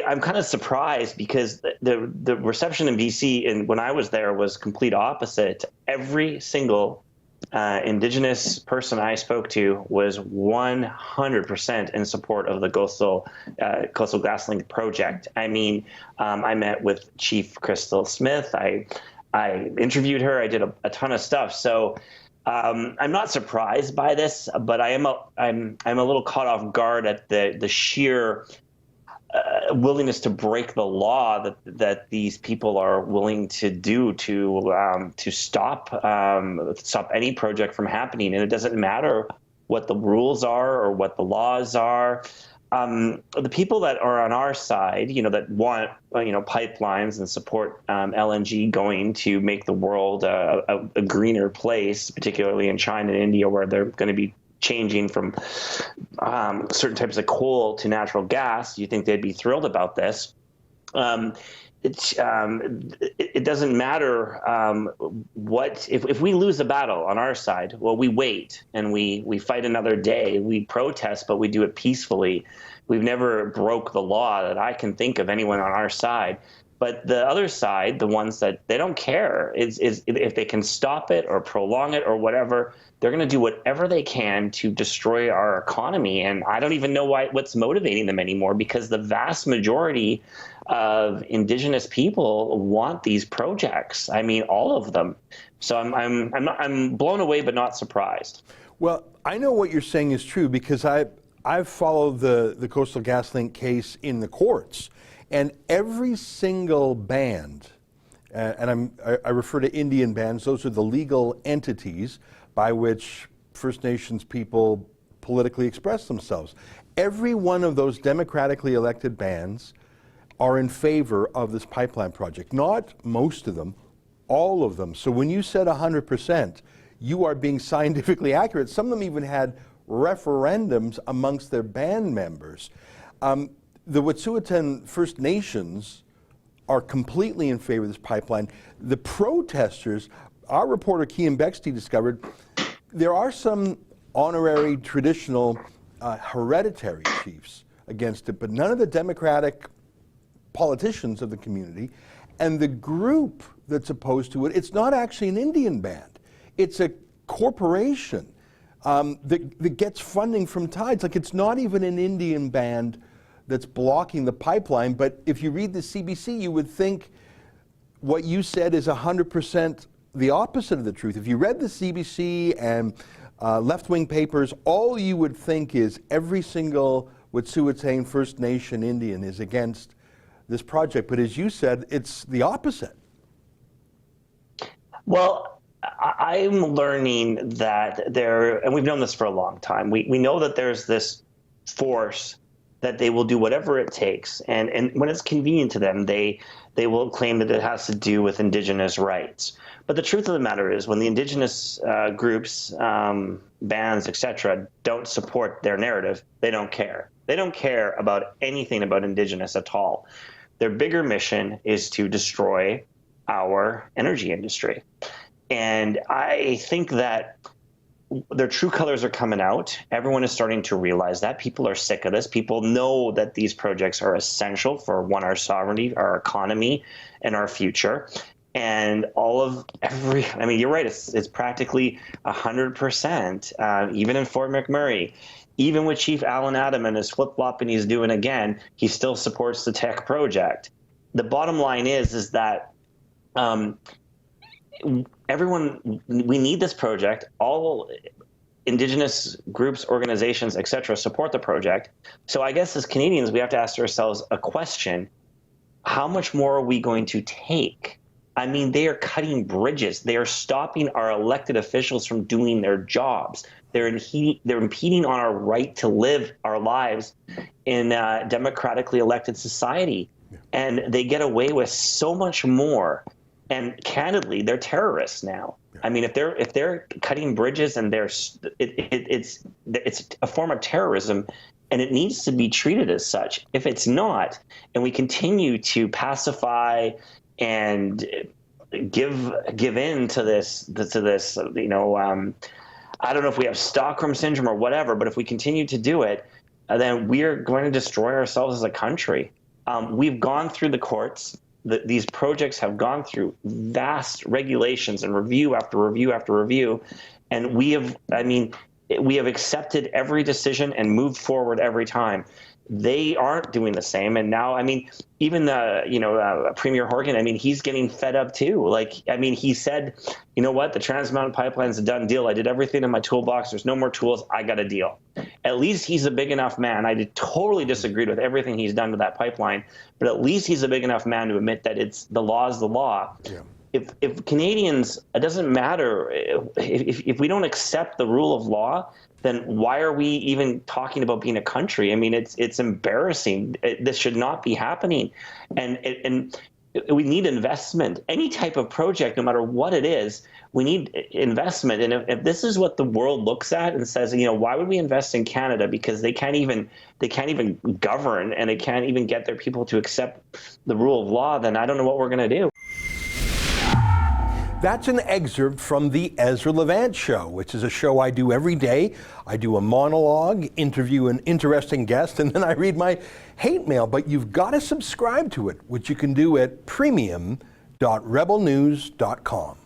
I'm kind of surprised because the reception in BC and when I was there was complete opposite. Every single Indigenous person I spoke to was 100% in support of the Coastal GasLink project. I mean, I met with Chief Crystal Smith. I interviewed her. I did a ton of stuff. So I'm not surprised by this, but I'm a little caught off guard at the sheer willingness to break the law that these people are willing to do to stop any project from happening. And it doesn't matter what the rules are or what the laws are. The people that are on our side, that want pipelines and support LNG going to make the world a greener place, particularly in China and India, where they're going to be changing from certain types of coal to natural gas. You think they'd be thrilled about this? It doesn't matter what if we lose a battle on our side. Well, we wait and we fight another day. We protest, but we do it peacefully. We've never broke the law that I can think of anyone on our side. But the other side, the ones that they don't care, is if they can stop it or prolong it or whatever, they're going to do whatever they can to destroy our economy. And I don't even know what's motivating them anymore, because the vast majority of Indigenous people want these projects. I mean, all of them. So I'm blown away, but not surprised. Well, I know what you're saying is true because I've followed the Coastal GasLink case in the courts. And every single band, and I refer to Indian bands, those are the legal entities by which First Nations people politically express themselves. Every one of those democratically elected bands are in favor of this pipeline project. Not most of them, all of them. So when you said 100%, you are being scientifically accurate. Some of them even had referendums amongst their band members. The Wetsuweten First Nations are completely in favor of this pipeline. The protesters, our reporter Kian Bexty discovered, there are some honorary traditional hereditary chiefs against it, but none of the democratic politicians of the community. And the group that's opposed to it, it's not actually an Indian band. It's a corporation that gets funding from tides. Like, it's not even an Indian band that's blocking the pipeline. But if you read the CBC, you would think what you said is 100% the opposite of the truth. If you read the CBC and left-wing papers, all you would think is every single Wet'suwet'en First Nation Indian is against this project. But as you said, it's the opposite. Well, I'm learning that and we've known this for a long time, we know that there's this force that they will do whatever it takes. And when it's convenient to them, they will claim that it has to do with Indigenous rights. But the truth of the matter is, when the Indigenous groups, bands, etc., don't support their narrative, they don't care. They don't care about anything about Indigenous at all. Their bigger mission is to destroy our energy industry. And I think that their true colors are coming out. Everyone is starting to realize that. People are sick of this. People know that these projects are essential for, one, our sovereignty, our economy, and our future. And I mean, you're right, it's practically 100%, even in Fort McMurray. Even with Chief Alan Adam and his flip-flopping he's doing again, he still supports the tech project. The bottom line is that everyone, we need this project. All Indigenous groups, organizations, etc., support the project. So I guess as Canadians, we have to ask ourselves a question: how much more are we going to take? I mean, they are cutting bridges. They are stopping our elected officials from doing their jobs. They're impeding on our right to live our lives in a democratically elected society. Yeah. And they get away with so much more. And candidly, they're terrorists now. Yeah. I mean, if they're cutting bridges, and it's a form of terrorism, and it needs to be treated as such. If it's not, and we continue to pacify and give in to this, I don't know if we have Stockholm syndrome or whatever, but if we continue to do it, then we are going to destroy ourselves as a country. We've gone through the courts. These projects have gone through vast regulations and review after review after review. And we have accepted every decision and moved forward every time. They aren't doing the same. And now, even Premier Horgan, he's getting fed up too. He said, you know what, the Trans Mountain Pipeline's a done deal. I did everything in my toolbox. There's no more tools. I got a deal. At least he's a big enough man. I totally disagreed with everything he's done to that pipeline, but at least he's a big enough man to admit that the law is the law. Yeah. If Canadians, it doesn't matter, if we don't accept the rule of law, then why are we even talking about being a country? It's embarrassing. This should not be happening. And we need investment. Any type of project, no matter what it is, we need investment. And if this is what the world looks at and says, why would we invest in Canada? Because they can't even govern, and they can't even get their people to accept the rule of law, then I don't know what we're going to do. That's an excerpt from the Ezra Levant Show, which is a show I do every day. I do a monologue, interview an interesting guest, and then I read my hate mail. But you've got to subscribe to it, which you can do at premium.rebelnews.com.